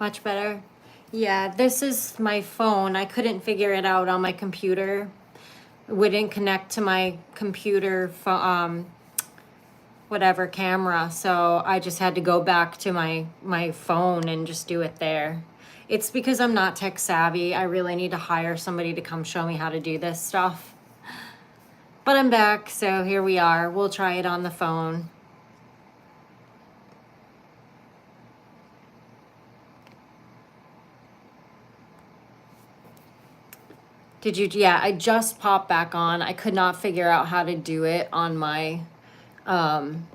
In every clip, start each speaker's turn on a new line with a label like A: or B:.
A: Much better. Yeah, this is my phone. I couldn't figure it out on my computer. It wouldn't connect to my computer, whatever camera. So I just had to go back to my phone and just do it there. It's because I'm not tech savvy. I really need to hire somebody to come show me how to do this stuff. But I'm back, so here we are. We'll try it on the phone. Did you? Yeah, I just popped back on. I could not figure out how to do it on my on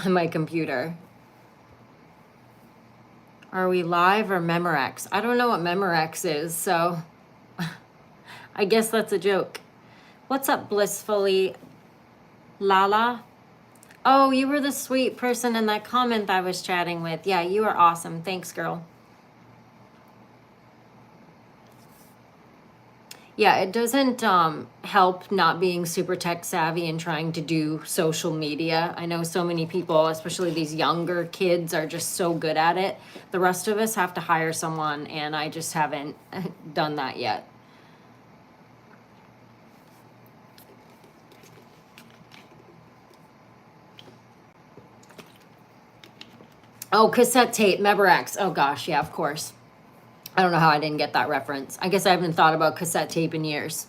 A: my computer. Are we live or Memorex? I don't know what Memorex is, so I guess that's a joke. What's up, Blissfully Lala? Oh, you were the sweet person in that comment I was chatting with. Yeah, you are awesome. Thanks, girl. Yeah, it doesn't help not being super tech savvy and trying to do social media. I know so many people, especially these younger kids, are just so good at it. The rest of us have to hire someone, and I just haven't done that yet. Oh, cassette tape, Memorex. Oh gosh, yeah, of course. I don't know how I didn't get that reference. I guess I haven't thought about cassette tape in years.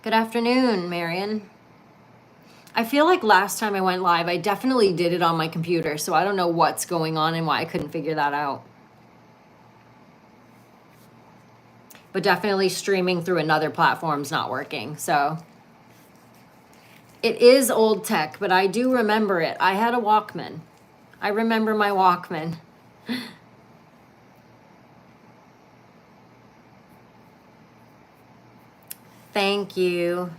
A: Good afternoon, Marion. I feel like last time I went live, I definitely did it on my computer, so I don't know what's going on and why I couldn't figure that out. But definitely streaming through another platform's not working, so. It is old tech, but I do remember it. I had a Walkman. I remember my Walkman. Thank you.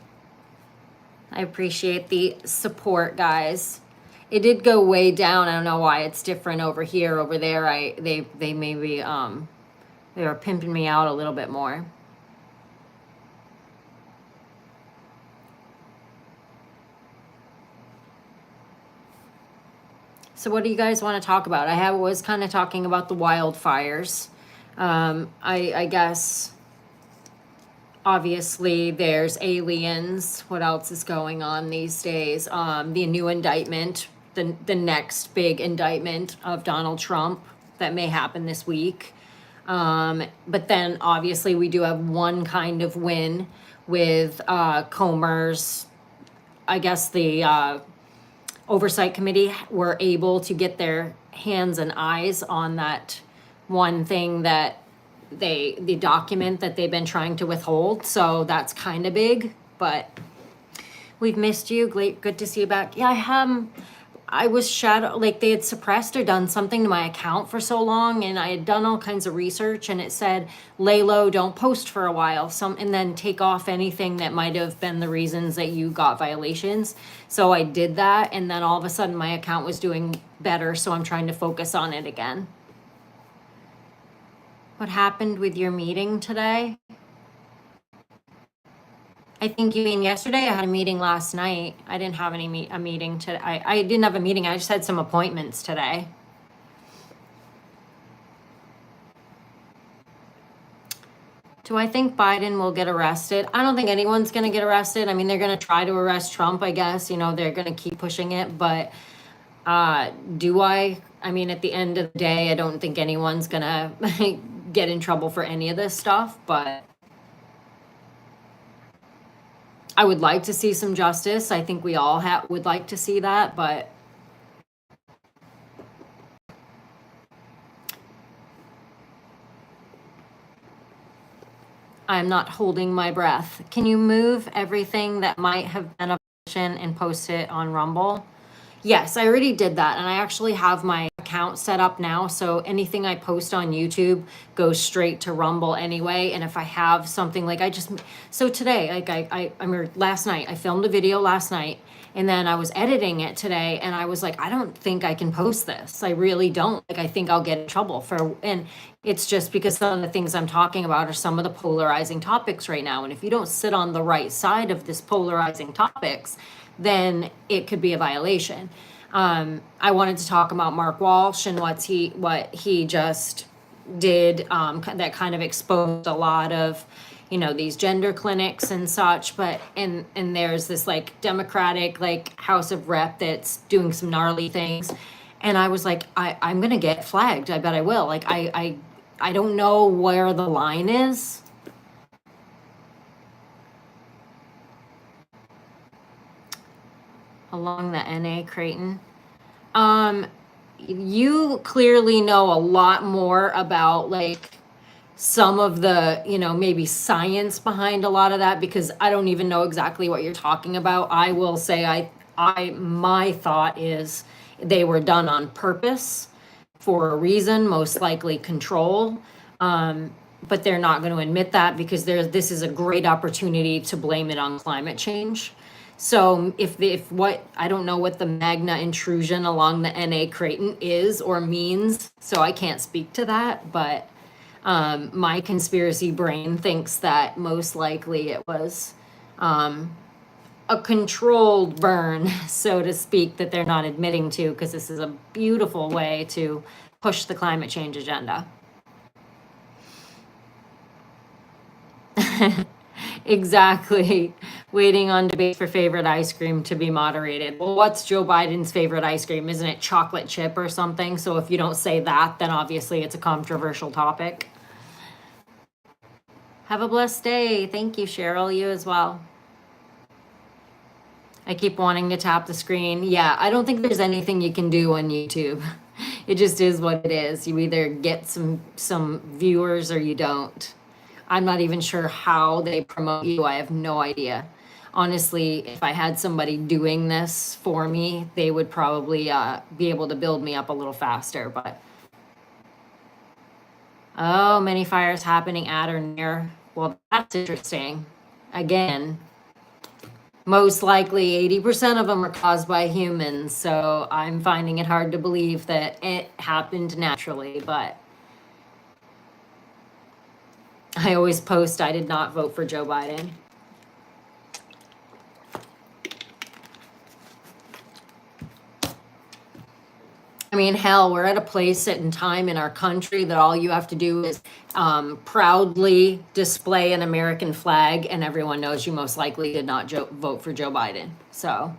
A: I appreciate the support, guys. It did go way down. I don't know why it's different over here. Over there, they maybe they were pimping me out a little bit more. So what do you guys want to talk about? Was kind of talking about the wildfires. I guess obviously there's aliens. What else is going on these days? The new indictment, the next big indictment of Donald Trump that may happen this week. But then obviously we do have one kind of win with Comer's, I guess the Oversight Committee were able to get their hands and eyes on that one thing that the document that they've been trying to withhold. So that's kind of big, but we've missed you. Good to see you back. Yeah, I was like they had suppressed or done something to my account for so long, and I had done all kinds of research, and it said lay low, don't post for a while, and then take off anything that might have been the reasons that you got violations. So I did that, and then all of a sudden my account was doing better, so I'm trying to focus on it again. What happened with your meeting today? I think you mean yesterday. I had a meeting last night. I didn't have a meeting today. I didn't have a meeting. I just had some appointments today. Do I think Biden will get arrested? I don't think anyone's going to get arrested. I mean, they're going to try to arrest Trump, I guess. You know, they're going to keep pushing it. But do I? I mean, at the end of the day, I don't think anyone's going to get in trouble for any of this stuff. But I would like to see some justice. I think we all would like to see that, but I'm not holding my breath. Can you move everything that might have been a violation and post it on Rumble? Yes, I already did that, and I actually have my account set up now, so anything I post on YouTube goes straight to Rumble anyway. And if I have something like so today, like I mean, last night I filmed a video last night, and then I was editing it today, and I was like, I don't think I can post this. I really don't. Like, I think I'll get in trouble and it's just because some of the things I'm talking about are some of the polarizing topics right now. And if you don't sit on the right side of this polarizing topics, then it could be a violation. I wanted to talk about Mark Walsh and what he just did, that kind of exposed a lot of, these gender clinics and such. But and there's this like Democratic like House of Rep that's doing some gnarly things, and I was like, I'm gonna get flagged. I bet I will. Like I don't know where the line is. Along the NA Creighton. You clearly know a lot more about like some of the, maybe science behind a lot of that, because I don't even know exactly what you're talking about. I will say my thought is they were done on purpose for a reason, most likely control. But they're not going to admit that because this is a great opportunity to blame it on climate change. So I don't know what the Magna intrusion along the NA Creighton is or means, so I can't speak to that, but my conspiracy brain thinks that most likely it was a controlled burn, so to speak, that they're not admitting to, because this is a beautiful way to push the climate change agenda. Exactly. Waiting on debate for favorite ice cream to be moderated. Well, what's Joe Biden's favorite ice cream? Isn't it chocolate chip or something? So if you don't say that, then obviously it's a controversial topic. Have a blessed day. Thank you, Cheryl. You as well. I keep wanting to tap the screen. Yeah, I don't think there's anything you can do on YouTube. It just is what it is. You either get some viewers or you don't. I'm not even sure how they promote you. I have no idea. Honestly, if I had somebody doing this for me, they would probably be able to build me up a little faster. But oh, many fires happening at or near. Well, that's interesting. Again, most likely 80% of them are caused by humans. So I'm finding it hard to believe that it happened naturally, but I always post I did not vote for Joe Biden. I mean, hell, we're at a place and time in our country that all you have to do is proudly display an American flag, and everyone knows you most likely did not vote for Joe Biden. So.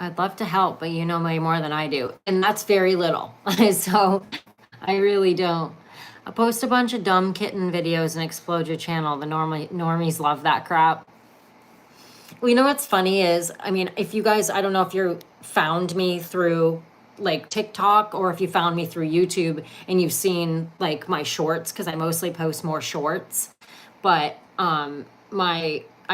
A: I'd love to help, but you know way more than I do. And that's very little. So I really don't. I post a bunch of dumb kitten videos and explode your channel. The normies love that crap. Well, you know what's funny is, I mean, if you guys, I don't know if you found me through like TikTok or if you found me through YouTube and you've seen like my shorts, because I mostly post more shorts. But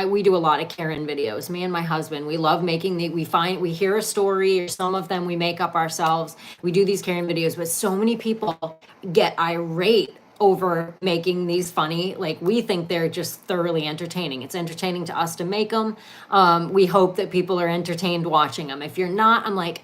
A: we do a lot of Karen videos. Me and my husband, we love making we hear a story, or some of them we make up ourselves. We do these Karen videos, but so many people get irate over making these funny. Like, we think they're just thoroughly entertaining. It's entertaining to us to make them. We hope that people are entertained watching them. If you're not, I'm like,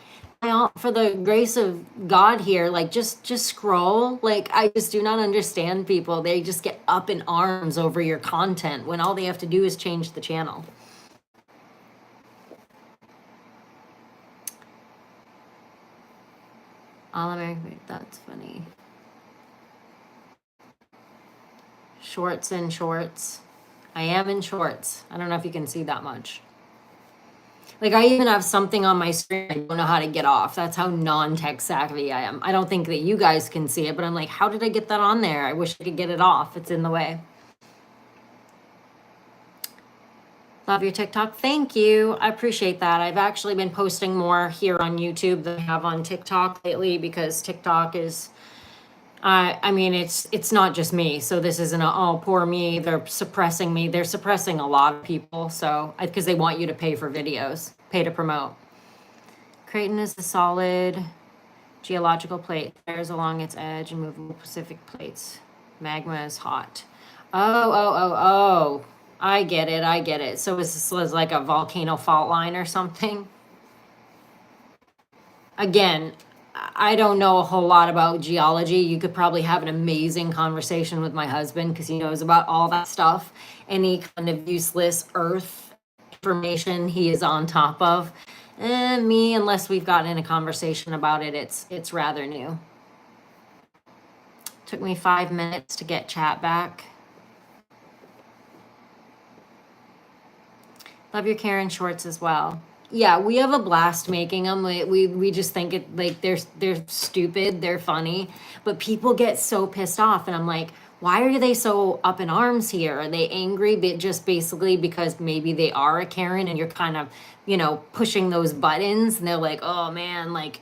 A: for the grace of God here, like just scroll. Like, I just do not understand people. They just get up in arms over your content when all they have to do is change the channel. All American, that's funny. Shorts and shorts. I am in shorts. I don't know if you can see that much. Like, I even have something on my screen I don't know how to get off. That's how non-tech savvy I am. I don't think that you guys can see it, but I'm like, how did I get that on there? I wish I could get it off. It's in the way. Love your TikTok. Thank you. I appreciate that. I've actually been posting more here on YouTube than I have on TikTok lately, because TikTok is, I mean, it's not just me. So this isn't poor me. They're suppressing me. They're suppressing a lot of people. So, because they want you to pay for videos, pay to promote. Creighton is the solid geological plate. Fires along its edge and movable Pacific plates. Magma is hot. Oh. I get it. So is this like a volcano fault line or something? Again, I don't know a whole lot about geology. You could probably have an amazing conversation with my husband because he knows about all that stuff. Any kind of useless earth information he is on top of. Me, unless we've gotten in a conversation about it, it's rather new. Took me 5 minutes to get chat back. Love your Karen shorts as well. Yeah, we have a blast making them. We just think it like they're stupid, they're funny, but people get so pissed off, and I'm like, why are they so up in arms here? Are they angry? Just basically because maybe they are a Karen, and you're kind of, pushing those buttons, and they're like, oh man, like,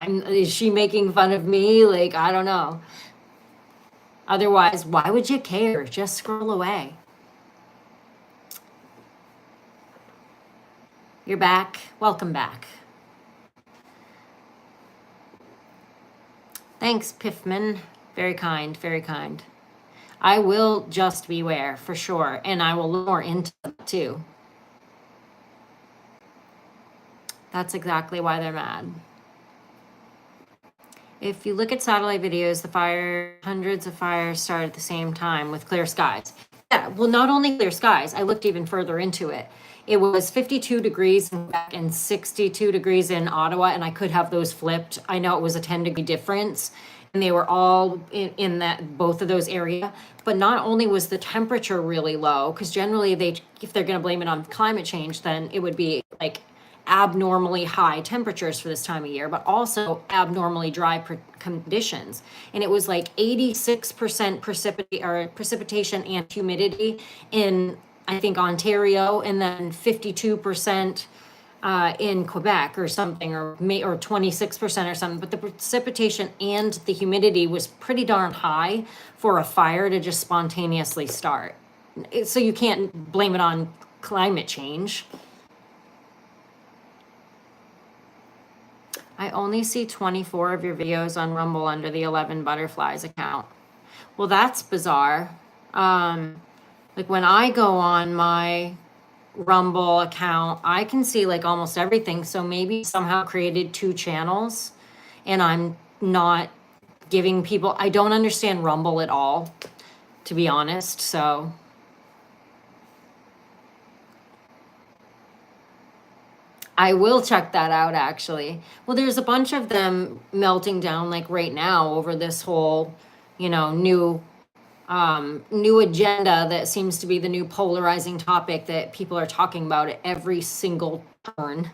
A: is she making fun of me? Like, I don't know. Otherwise, why would you care? Just scroll away. You're back. Welcome back. Thanks, Piffman. Very kind, very kind. I will just beware for sure, and I will look more into it too. That's exactly why they're mad. If you look at satellite videos, hundreds of fires start at the same time with clear skies. Yeah, well, not only clear skies, I looked even further into it. It was 52 degrees in Quebec and 62 degrees in Ottawa, and I could have those flipped. I know it was a 10-degree difference, and they were all in that both of those area. But not only was the temperature really low, because generally if they're going to blame it on climate change, then it would be like abnormally high temperatures for this time of year, but also abnormally dry conditions. And it was like 86% precipitation and humidity in, I think, Ontario, and then 52% in Quebec or something, or 26% or something. But the precipitation and the humidity was pretty darn high for a fire to just spontaneously start. So you can't blame it on climate change. I only see 24 of your videos on Rumble under the 11 Butterflies account. Well, that's bizarre. Like when I go on my Rumble account, I can see like almost everything. So maybe somehow created 2 channels, and I'm not giving people, I don't understand Rumble at all, to be honest. So I will check that out, actually. Well, there's a bunch of them melting down like right now over this whole, new agenda that seems to be the new polarizing topic that people are talking about at every single turn.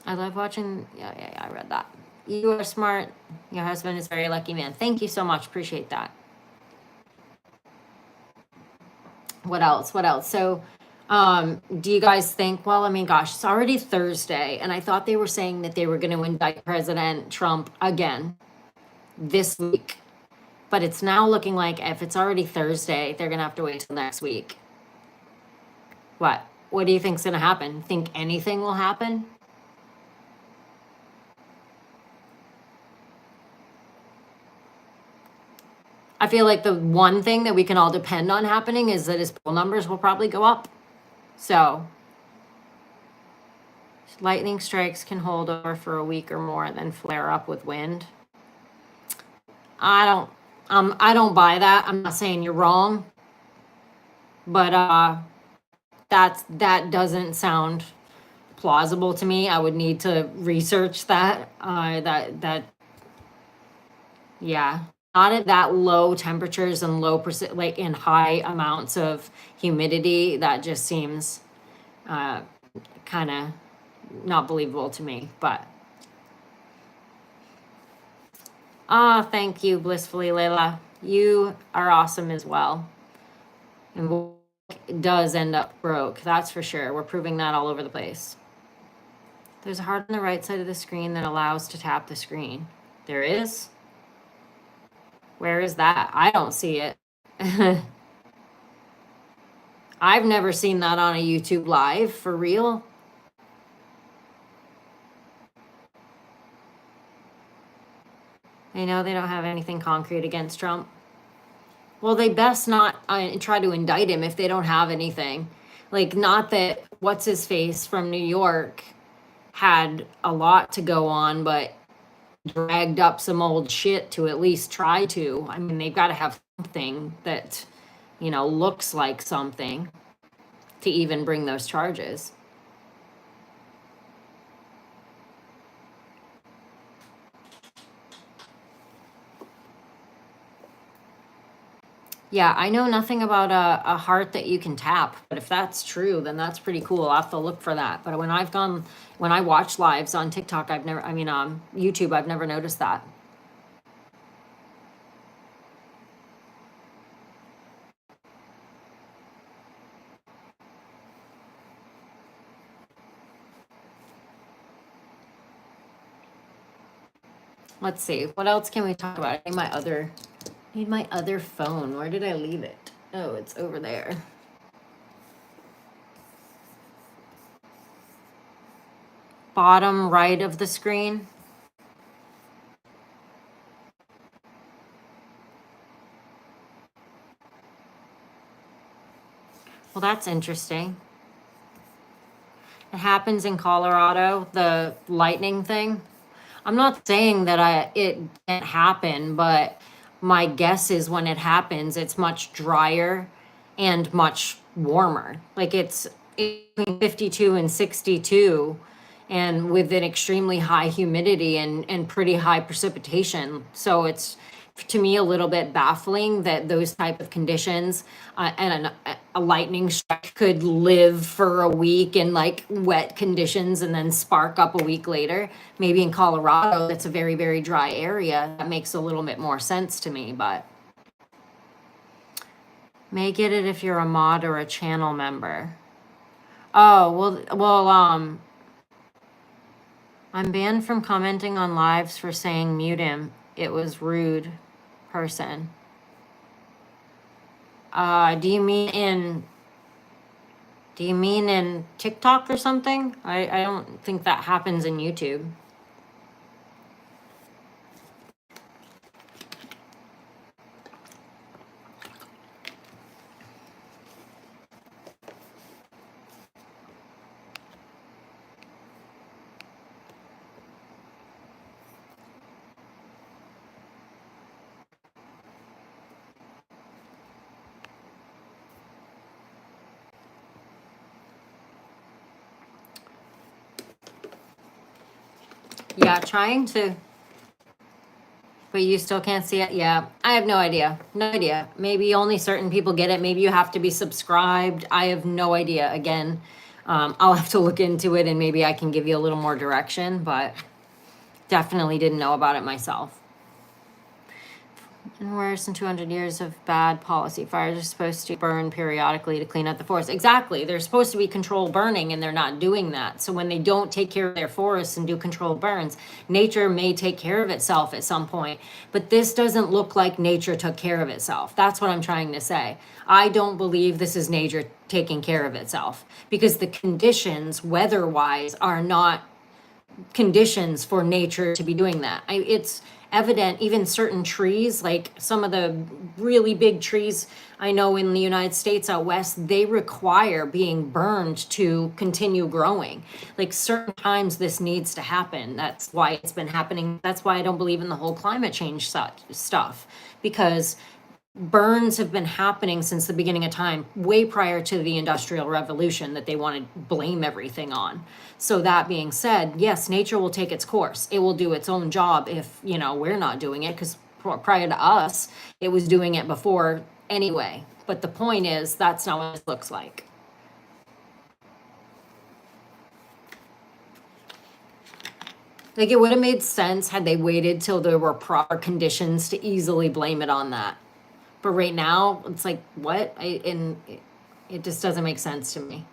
A: I love watching. Yeah, I read that. You are smart. Your husband is a very lucky man. Thank you so much. Appreciate that. What else? So, do you guys think, well, I mean, gosh, it's already Thursday, and I thought they were saying that they were going to indict President Trump again this week. But it's now looking like if it's already Thursday, they're going to have to wait till next week. What? What do you think's going to happen? Think anything will happen? I feel like the one thing that we can all depend on happening is that his poll numbers will probably go up. So lightning strikes can hold over for a week or more and then flare up with wind. I don't buy that. I'm not saying you're wrong, but that doesn't sound plausible to me. I would need to research that. Yeah, not at that low temperatures and low like in high amounts of humidity. That just seems kind of not believable to me. But thank you, Blissfully Layla. You are awesome as well. And it does end up broke, that's for sure. We're proving that all over the place. There's a heart on the right side of the screen that allows to tap the screen. There is? Where is that? I don't see it. I've never seen that on a YouTube live, for real. I know they don't have anything concrete against Trump. Well, they best not try to indict him if they don't have anything. Like, not that what's his face from New York had a lot to go on, but dragged up some old shit to at least try to. I mean, they've got to have something that, looks like something to even bring those charges. Yeah, I know nothing about a heart that you can tap, but if that's true, then that's pretty cool. I'll have to look for that. But when I watch lives on TikTok, YouTube, I've never noticed that. Let's see. What else can we talk about? I need my other phone. Where did I leave it? Oh, it's over there. Bottom right of the screen. Well, that's interesting. It happens in Colorado, the lightning thing. I'm not saying that it can't happen, but my guess is when it happens, it's much drier and much warmer. Like it's between 52 and 62 and with an extremely high humidity and pretty high precipitation. So it's, to me, a little bit baffling that those type of conditions and a lightning strike could live for a week in like wet conditions and then spark up a week later. Maybe in Colorado, that's a very, very dry area. That makes a little bit more sense to me, but may get it if you're a mod or a channel member. Oh, well, I'm banned from commenting on lives for saying mute him. It was rude. Person. Do you mean in TikTok or something? I don't think that happens in YouTube. Yeah, trying to. But you still can't see it? Yeah, I have no idea. No idea. Maybe only certain people get it. Maybe you have to be subscribed. I have no idea. Again, I'll have to look into it and maybe I can give you a little more direction, but definitely didn't know about it myself. And worse than 200 years of bad policy. Fires are supposed to burn periodically to clean up the forest. Exactly. They're supposed to be controlled burning and they're not doing that. So when they don't take care of their forests and do controlled burns, nature may take care of itself at some point. But this doesn't look like nature took care of itself. That's what I'm trying to say. I don't believe this is nature taking care of itself because the conditions weather-wise are not conditions for nature to be doing that. It's evident even certain trees, like some of the really big trees I know in the United States out west, they require being burned to continue growing. Like certain times this needs to happen. That's why it's been happening. That's why I don't believe in the whole climate change stuff, because burns have been happening since the beginning of time, way prior to the Industrial Revolution that they want to blame everything on. So that being said, yes, nature will take its course. It will do its own job if, we're not doing it, because prior to us, it was doing it before anyway. But the point is, that's not what it looks like. Like, it would have made sense had they waited till there were proper conditions to easily blame it on that. But right now, it's like, what? It just doesn't make sense to me.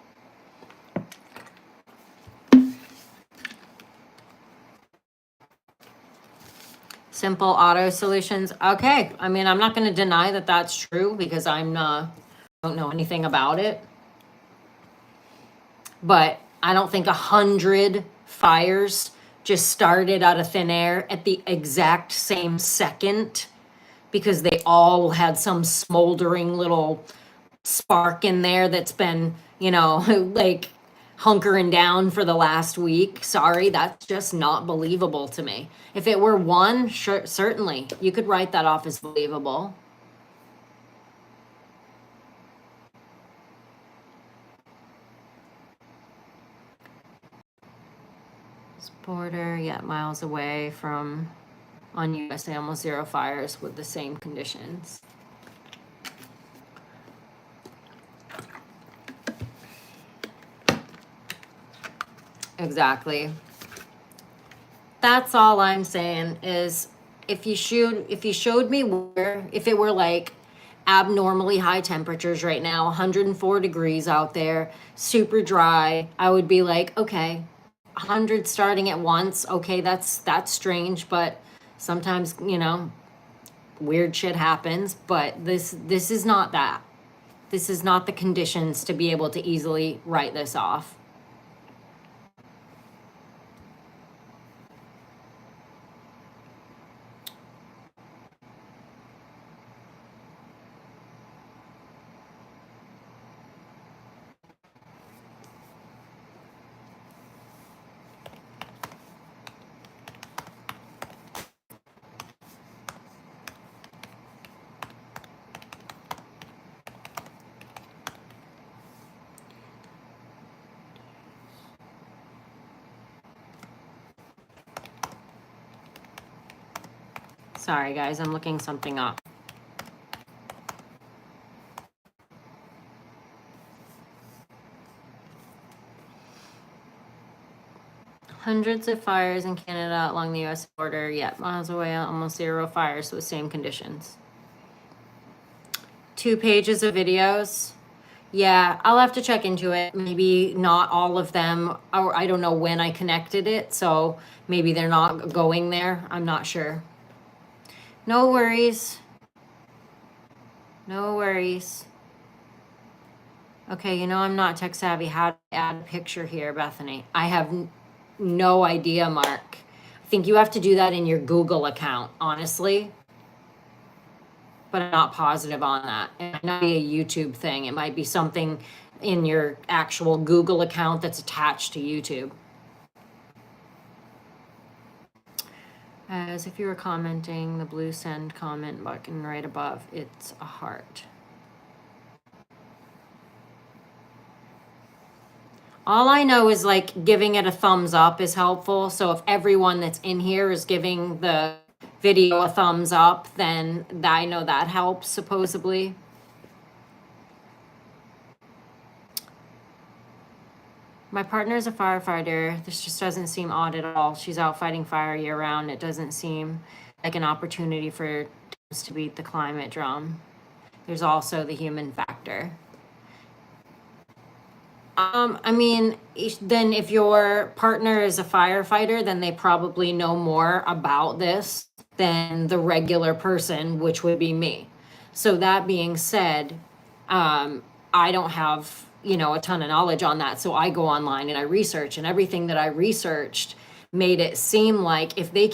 A: Simple auto solutions. Okay. I mean, I'm not going to deny that that's true because I don't know anything about it. But I don't think 100 fires just started out of thin air at the exact same second, because they all had some smoldering little spark in there that's been, like hunkering down for the last week. Sorry, that's just not believable to me. If it were one, sure, certainly you could write that off as believable. Border, yeah, miles away from on USA, almost zero fires with the same conditions. Exactly. That's all I'm saying is if you showed me where, if it were like abnormally high temperatures right now, 104 degrees out there, super dry, I would be like, okay, 100 starting at once, okay, that's strange, but sometimes, weird shit happens, but this is not that. This is not the conditions to be able to easily write this off. Sorry guys, I'm looking something up. Hundreds of fires in Canada along the US border, yet miles away, almost zero fires with same conditions. 2 pages of videos. Yeah, I'll have to check into it. Maybe not all of them, or I don't know when I connected it, so maybe they're not going there. I'm not sure. No worries. No worries. Okay, I'm not tech savvy. How to add a picture here, Bethany? I have no idea, Mark. I think you have to do that in your Google account, honestly. But I'm not positive on that. It might not be a YouTube thing. It might be something in your actual Google account that's attached to YouTube. As if you were commenting, the blue send comment button right above, it's a heart. All I know is like giving it a thumbs up is helpful. So if everyone that's in here is giving the video a thumbs up, then I know that helps supposedly. My partner is a firefighter. This just doesn't seem odd at all. She's out fighting fire year round. It doesn't seem like an opportunity for us to beat the climate drum. There's also the human factor. I mean, then if your partner is a firefighter, then they probably know more about this than the regular person, which would be me. So that being said, I don't have, a ton of knowledge on that. So I go online and I research, and everything that I researched made it seem like if they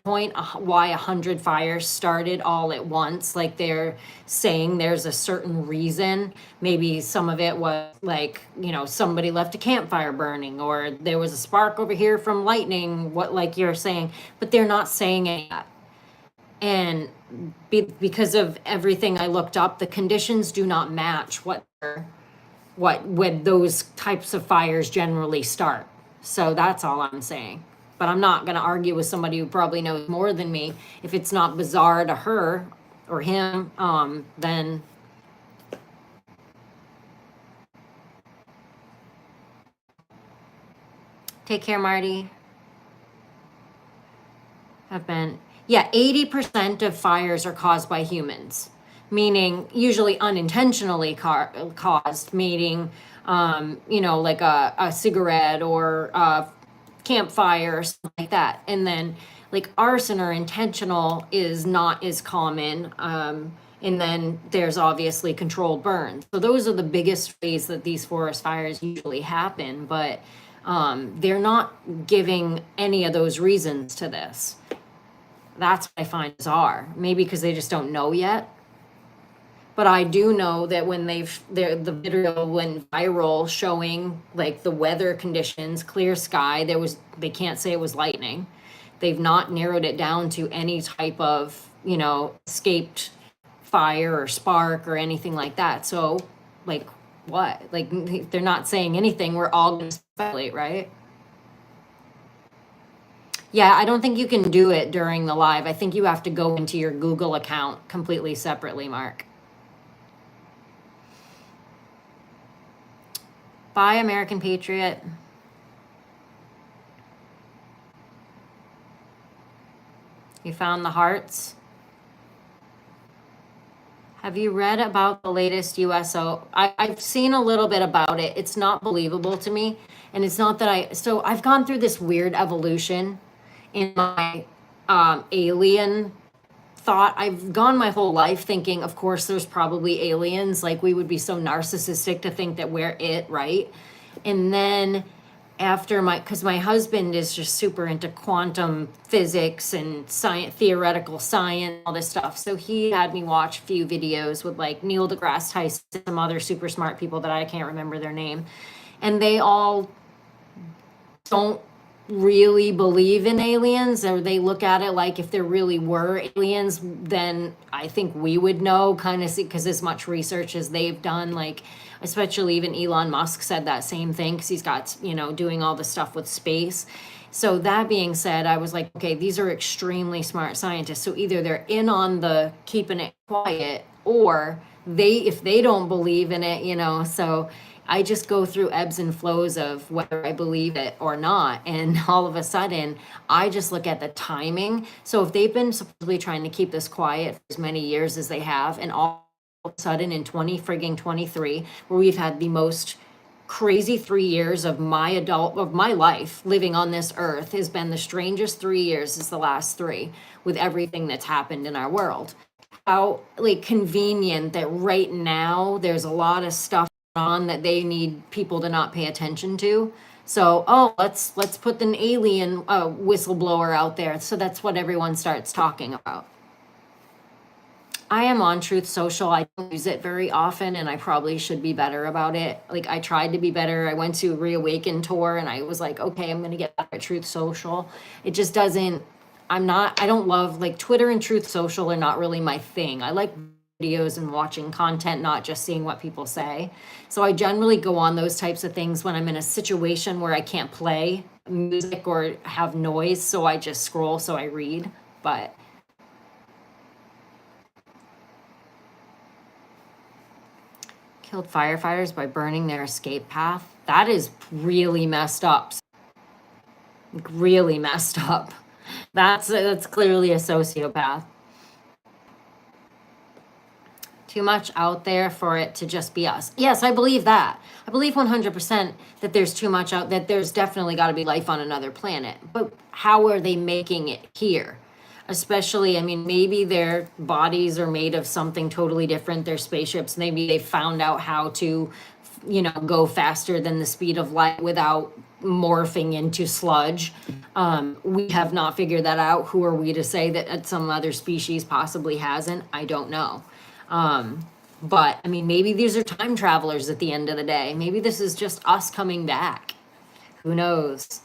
A: point why 100 fires started all at once, like they're saying there's a certain reason. Maybe some of it was like, somebody left a campfire burning, or there was a spark over here from lightning, what like you're saying, but they're not saying any of that. And because of everything I looked up, the conditions do not match what when those types of fires generally start. So that's all I'm saying. But I'm not going to argue with somebody who probably knows more than me. If it's not bizarre to her or him, then take care, Marty. Have been, 80% of fires are caused by humans, meaning usually unintentionally caused, meaning, like a cigarette or a campfire or something like that. And then like arson or intentional is not as common. And then there's obviously controlled burns. So those are the biggest ways that these forest fires usually happen, but they're not giving any of those reasons to this. That's what I find bizarre. Maybe because they just don't know yet. But I do know that when the video went viral showing like the weather conditions, clear sky, they can't say it was lightning. They've not narrowed it down to any type of, escaped fire or spark or anything like that. So, like, what? Like, they're not saying anything. We're all going to speculate, right? Yeah, I don't think you can do it during the live. I think you have to go into your Google account completely separately, Mark. Bye, American Patriot. You found the hearts? Have you read about the latest USO? I've seen a little bit about it. It's not believable to me. And it's not that so I've gone through this weird evolution in my alien thought. I've gone my whole life thinking, of course, there's probably aliens. Like, we would be so narcissistic to think that we're it, right? And then after because my husband is just super into quantum physics and science, theoretical science, all this stuff. So he had me watch a few videos with like Neil deGrasse Tyson, some other super smart people that I can't remember their name. And they all don't really believe in aliens, or they look at it like if there really were aliens, then I think we would know, kind of, because as much research as they've done, like especially even Elon Musk said that same thing because he's got, doing all the stuff with space. So that being said, I was like, okay, these are extremely smart scientists. So either they're in on the keeping it quiet, or if they don't believe in it, so I just go through ebbs and flows of whether I believe it or not. And all of a sudden, I just look at the timing. So if they've been supposedly trying to keep this quiet for as many years as they have, and all of a sudden in 2023, where we've had the most crazy 3 years of my life living on this earth, has been the strangest 3 years is the last three, with everything that's happened in our world. How like convenient that right now there's a lot of stuff on that they need people to not pay attention to. So, let's put an alien whistleblower out there. So that's what everyone starts talking about. I am on Truth Social. I don't use it very often, and I probably should be better about it. Like, I tried to be better. I went to a Reawaken tour, and I was like, okay, I'm going to get better at Truth Social. It just doesn't, I don't love, like, Twitter and Truth Social are not really my thing. I like videos and watching content, not just seeing what people say. So I generally go on those types of things when I'm in a situation where I can't play music or have noise. So I just scroll, so I read. But killed firefighters by burning their escape path. That is really messed up. Really messed up. That's clearly a sociopath. Too much out there for it to just be us. Yes, I believe that. I believe 100% that there's too much out, that there's definitely got to be life on another planet. But how are they making it here? Especially, I mean, maybe their bodies are made of something totally different. Their spaceships, maybe they found out how to, go faster than the speed of light without morphing into sludge. We have not figured that out. Who are we to say that some other species possibly hasn't? I don't know. But I mean, maybe these are time travelers at the end of the day. Maybe this is just us coming back. Who knows?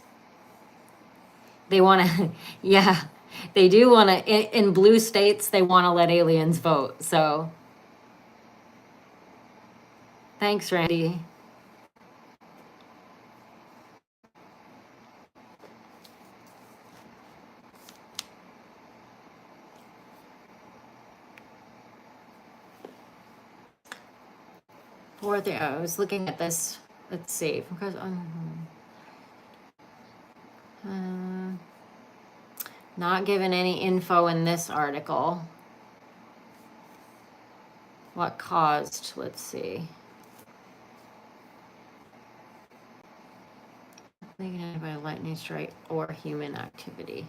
A: They want to, yeah, they do want to, in blue states, they want to let aliens vote. So thanks, Randy. I was looking at this. Let's see. Because not given any info in this article. What caused? Let's see. Ignited by a lightning strike or human activity.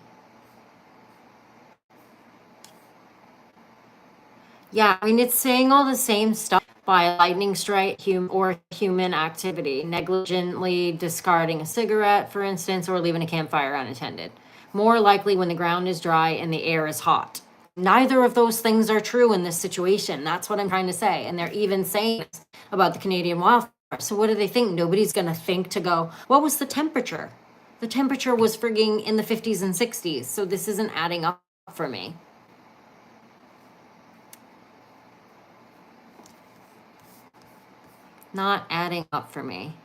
A: Yeah, I mean, it's saying all the same stuff. By lightning strike or human activity, negligently discarding a cigarette, for instance, or leaving a campfire unattended. More likely when the ground is dry and the air is hot. Neither of those things are true in this situation. That's what I'm trying to say. And they're even saying this about the Canadian wildfire. So what do they think? Nobody's going to think to go, what was the temperature? The temperature was frigging in the 50s and 60s. So this isn't adding up for me. Not adding up for me.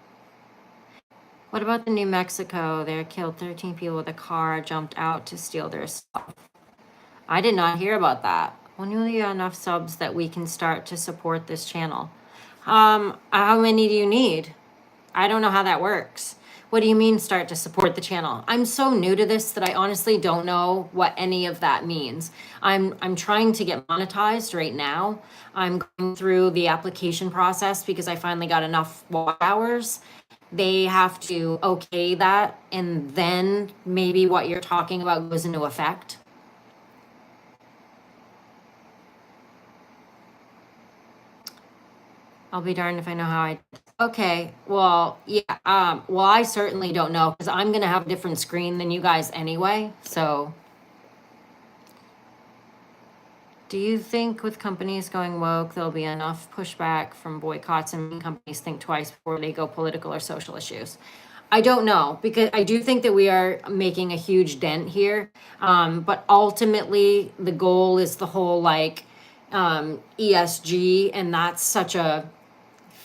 A: What about the New Mexico? They killed 13 people with a car, jumped out to steal their stuff. I did not hear about that. When will you have enough subs that we can start to support this channel? How many do you need? I don't know how that works. What do you mean start to support the channel? I'm so new to this that I honestly don't know what any of that means. I'm trying to get monetized right now. I'm going through the application process because I finally got enough watch hours. They have to okay that, and then maybe what you're talking about goes into effect. I'll be darned if I know how I. Okay, well, yeah, well, I certainly don't know because I'm gonna have a different screen than you guys anyway, so. Do you think with companies going woke, there'll be enough pushback from boycotts and companies think twice before they go political or social issues? I don't know, because I do think that we are making a huge dent here. But ultimately, the goal is the whole like ESG, and that's such a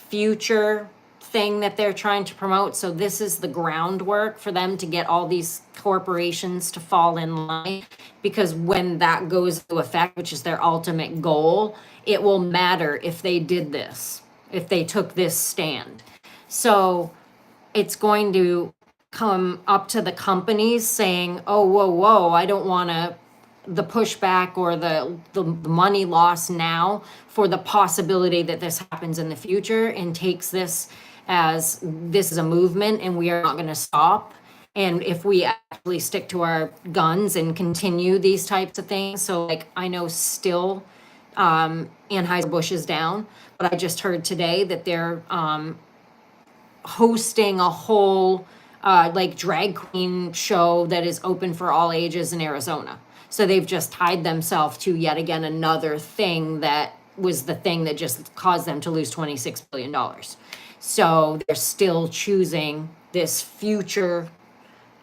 A: future thing that they're trying to promote. So this is the groundwork for them to get all these corporations to fall in line, because when that goes into effect, which is their ultimate goal, it will matter if they did this, if they took this stand. So it's going to come up to the companies saying, oh, whoa, I don't want to the pushback or the money loss now for the possibility that this happens in the future, and takes this as this is a movement and we are not going to stop. And if we actually stick to our guns and continue these types of things, so like I know still Anheuser-Busch is down, but I just heard today that they're hosting a whole like drag queen show that is open for all ages in Arizona. So they've just tied themselves to yet again another thing that was the thing that just caused them to lose $26 billion. So they're still choosing this future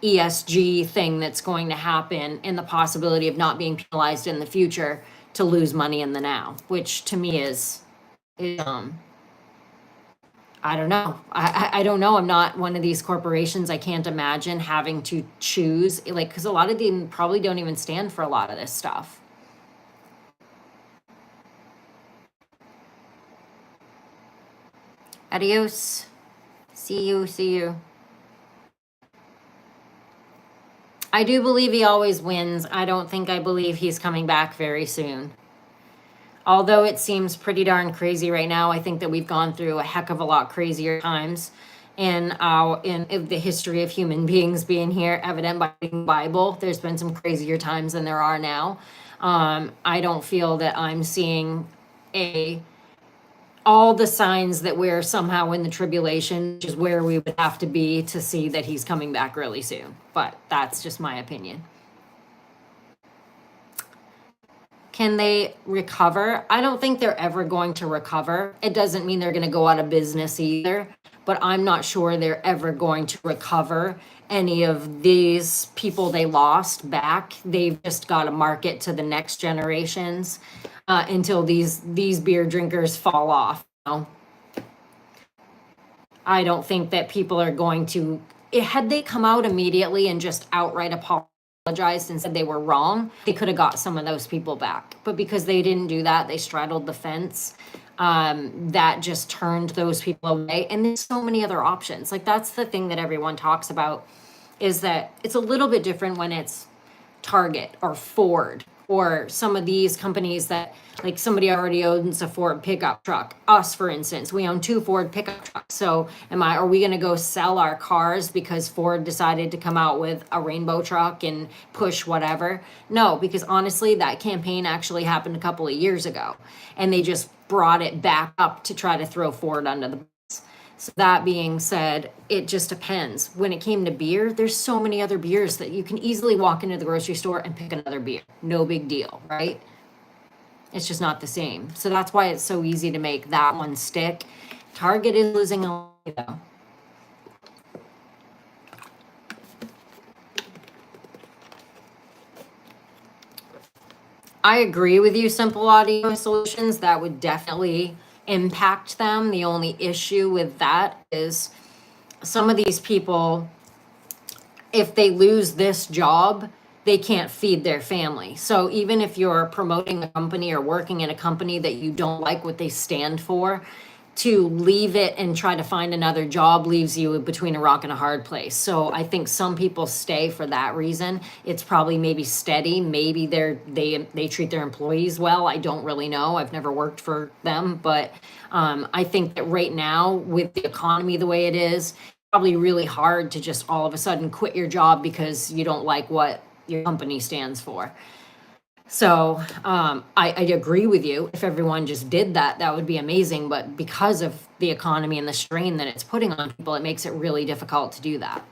A: ESG thing that's going to happen, and the possibility of not being penalized in the future to lose money in the now, which to me is I don't know. I don't know. I'm not one of these corporations. I can't imagine having to choose, like, because a lot of them probably don't even stand for a lot of this stuff. Adios. See you. I do believe he always wins. I believe he's coming back very soon. Although it seems pretty darn crazy right now, I think that we've gone through a heck of a lot crazier times in the history of human beings being here, evident by the Bible. There's been some crazier times than there are now. I don't feel that I'm seeing all the signs that we're somehow in the tribulation, which is where we would have to be to see that he's coming back really soon. But that's just my opinion. Can they recover? I don't think they're ever going to recover. It doesn't mean they're going to go out of business either, but I'm not sure they're ever going to recover any of these people they lost back. They've just got to market to the next generations until these beer drinkers fall off. You know? I don't think that people are going to, had they come out immediately and just outright apologized and said they were wrong, they could have got some of those people back. But because they didn't do that, they straddled the fence. That just turned those people away. And there's so many other options. Like, that's the thing that everyone talks about, is that it's a little bit different when it's Target or Ford or some of these companies that, like, somebody already owns a Ford pickup truck. Us, for instance, we own 2 Ford pickup trucks. So are we going to go sell our cars because Ford decided to come out with a rainbow truck and push whatever? No, because honestly, that campaign actually happened a couple of years ago, and they just brought it back up to try to throw Ford under the bus. So that being said, it just depends. When it came to beer, there's so many other beers that you can easily walk into the grocery store and pick another beer. No big deal, right? It's just not the same. So that's why it's so easy to make that one stick. Target is losing a lot, though. I agree with you, Simple Audio Solutions. That would definitely impact them. The only issue with that is some of these people, if they lose this job, they can't feed their family. So even if you're promoting a company or working in a company that you don't like what they stand for, to leave it and try to find another job leaves you between a rock and a hard place. So I think some people stay for that reason. It's probably maybe steady. Maybe they treat their employees well. I don't really know. I've never worked for them, but I think that right now with the economy the way it is, probably really hard to just all of a sudden quit your job because you don't like what your company stands for. So I agree with you. If everyone just did that, that would be amazing. But because of the economy and the strain that it's putting on people, it makes it really difficult to do that.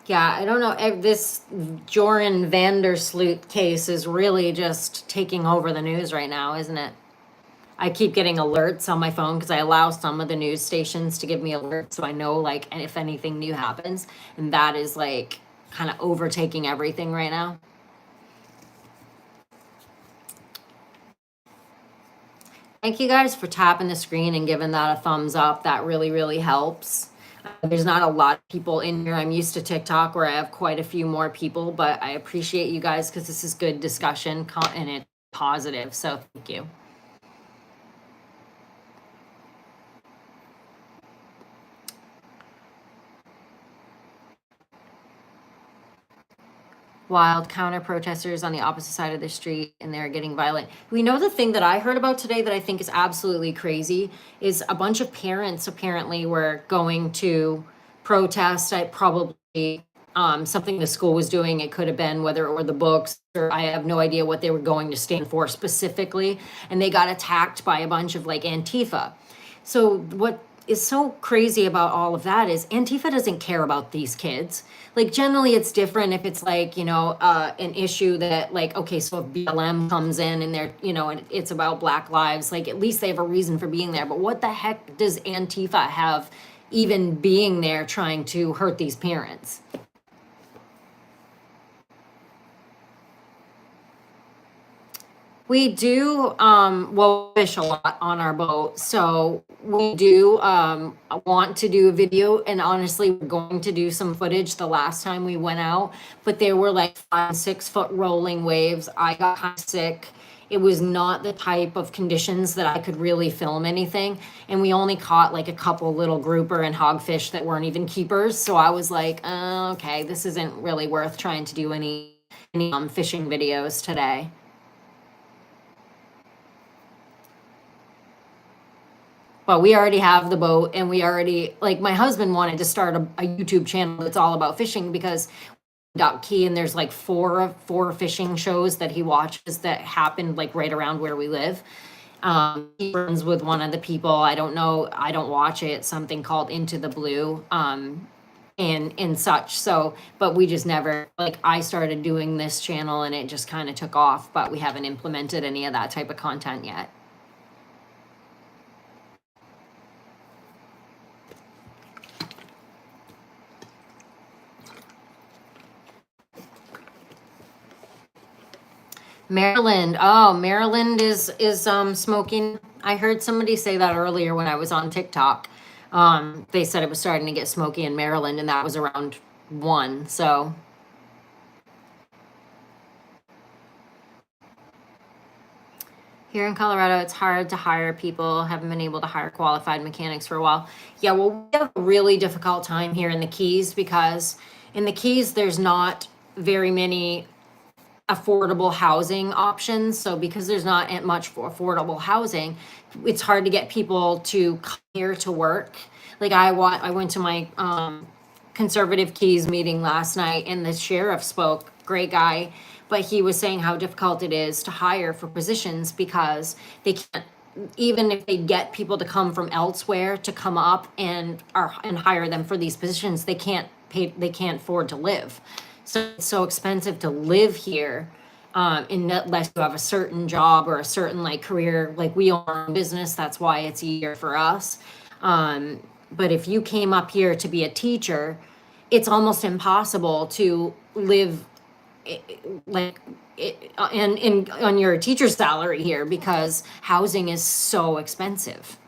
A: Yeah, I don't know. This Joran Vandersloot case is really just taking over the news right now, isn't it? I keep getting alerts on my phone because I allow some of the news stations to give me alerts so I know like if anything new happens. And that is like kind of overtaking everything right now. Thank you guys for tapping the screen and giving that a thumbs up. That really, really helps. There's not a lot of people in here. I'm used to TikTok where I have quite a few more people, but I appreciate you guys because this is good discussion and it's positive. So thank you. Wild counter protesters on the opposite side of the street and they're getting violent. We know the thing that I heard about today that I think is absolutely crazy is a bunch of parents apparently were going to protest. I probably something the school was doing. It could have been whether it were the books or I have no idea what they were going to stand for specifically. And they got attacked by a bunch of like Antifa. So what is so crazy about all of that is Antifa doesn't care about these kids. Like generally it's different if it's like, an issue that like, okay, so if BLM comes in and they're, and it's about Black lives, like at least they have a reason for being there. But what the heck does Antifa have even being there trying to hurt these parents? We do, fish a lot on our boat. So we do want to do a video. And honestly, we're going to do some footage the last time we went out. But there were like 5-6 foot rolling waves. I got kind of sick. It was not the type of conditions that I could really film anything. And we only caught like a couple little grouper and hogfish that weren't even keepers. So I was like, okay, this isn't really worth trying to do any fishing videos today. But we already have the boat and we already, like my husband wanted to start a YouTube channel that's all about fishing because Key and there's like four fishing shows that he watches that happened like right around where we live. He runs with one of the people. I don't know. I don't watch it. Something called Into the Blue. And such. So, but we just never, like I started doing this channel and it just kind of took off, but we haven't implemented any of that type of content yet. Maryland. Oh, Maryland is smoking. I heard somebody say that earlier when I was on TikTok. They said it was starting to get smoky in Maryland, and that was around 1. So here in Colorado, it's hard to hire people. Haven't been able to hire qualified mechanics for a while. Yeah, well, we have a really difficult time here in the Keys because in the Keys, there's not very many affordable housing options. So because there's not much for affordable housing, it's hard to get people to come here to work. Like I went to my conservative keys meeting last night, and the sheriff spoke, great guy, but he was saying how difficult it is to hire for positions because they can't, even if they get people to come from elsewhere to come up and hire them for these positions, they can't afford to live. So it's so expensive to live here, unless you have a certain job or a certain like career, like we own our own business, that's why it's easier for us. But if you came up here to be a teacher, it's almost impossible to live like on your teacher's salary here because housing is so expensive.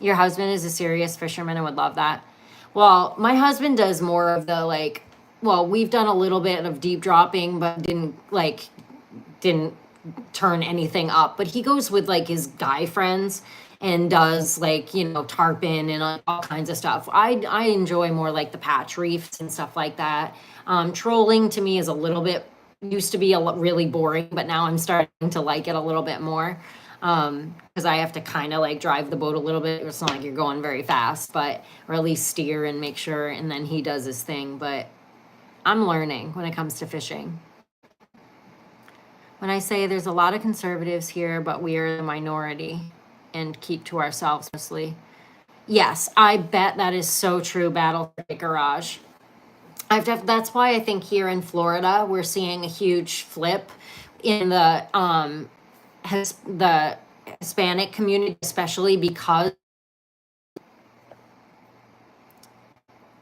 A: Your husband is a serious fisherman and would love that. Well, my husband does more of the like, well, we've done a little bit of deep dropping, but didn't turn anything up. But he goes with like his guy friends and does like, tarpon and all kinds of stuff. I enjoy more like the patch reefs and stuff like that. Trolling to me is a little bit, used to be really boring, but now I'm starting to like it a little bit more. Because I have to kind of like drive the boat a little bit. It's not like you're going very fast, but, or at least steer and make sure, and then he does his thing. But I'm learning when it comes to fishing. When I say there's a lot of conservatives here, but we are the minority and keep to ourselves mostly. Yes, I bet that is so true, Battle Garage. That's why I think here in Florida, we're seeing a huge flip in the Hispanic community, especially because,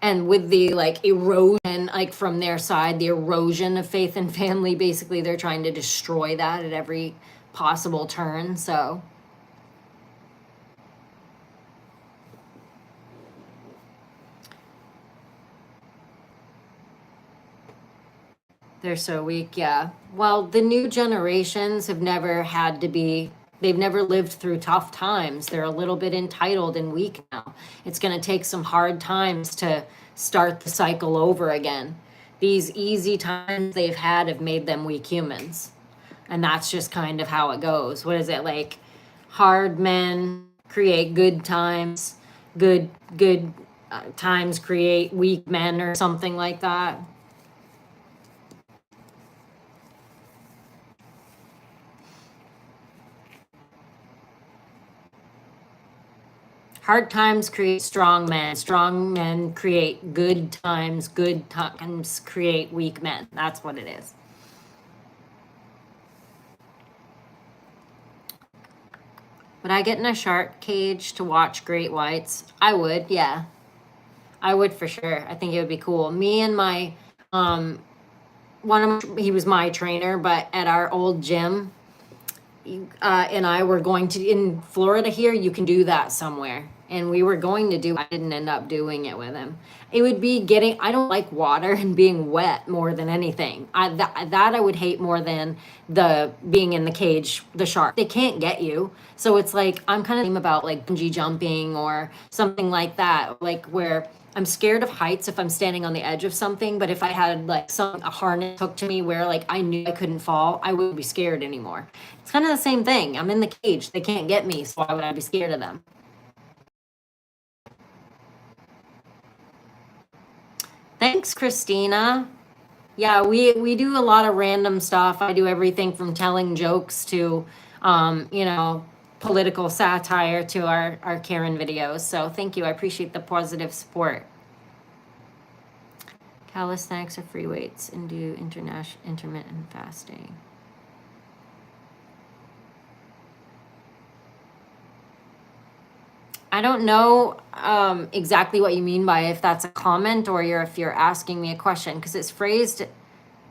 A: and with the like erosion, like from their side, the erosion of faith and family, basically they're trying to destroy that at every possible turn. So they're so weak, yeah. Well, the new generations have never had to be, they've never lived through tough times. They're a little bit entitled and weak now. It's going to take some hard times to start the cycle over again. These easy times they've had have made them weak humans. And that's just kind of how it goes. What is it like? Hard men create good times, good times create weak men, or something like that. Hard times create strong men create good times create weak men. That's what it is. Would I get in a shark cage to watch great whites? I would, yeah. I would for sure. I think it would be cool. Me and my he was my trainer, but at our old gym, and I were going to, in Florida here, you can do that somewhere. And we were going to do, I didn't end up doing it with him. It would be I don't like water and being wet more than anything. That I would hate more than the being in the cage, the shark. They can't get you. So it's like, I'm kind of about like bungee jumping or something like that, like where I'm scared of heights if I'm standing on the edge of something, but if I had like a harness hooked to me where like I knew I couldn't fall, I wouldn't be scared anymore. It's kind of the same thing. I'm in the cage. They can't get me, so why would I be scared of them? Thanks, Christina. Yeah, we do a lot of random stuff. I do everything from telling jokes to, political satire to our Karen videos. So thank you. I appreciate the positive support. Calisthenics or free weights and do intermittent fasting. I don't know exactly what you mean by if that's a comment or if you're asking me a question, because it's phrased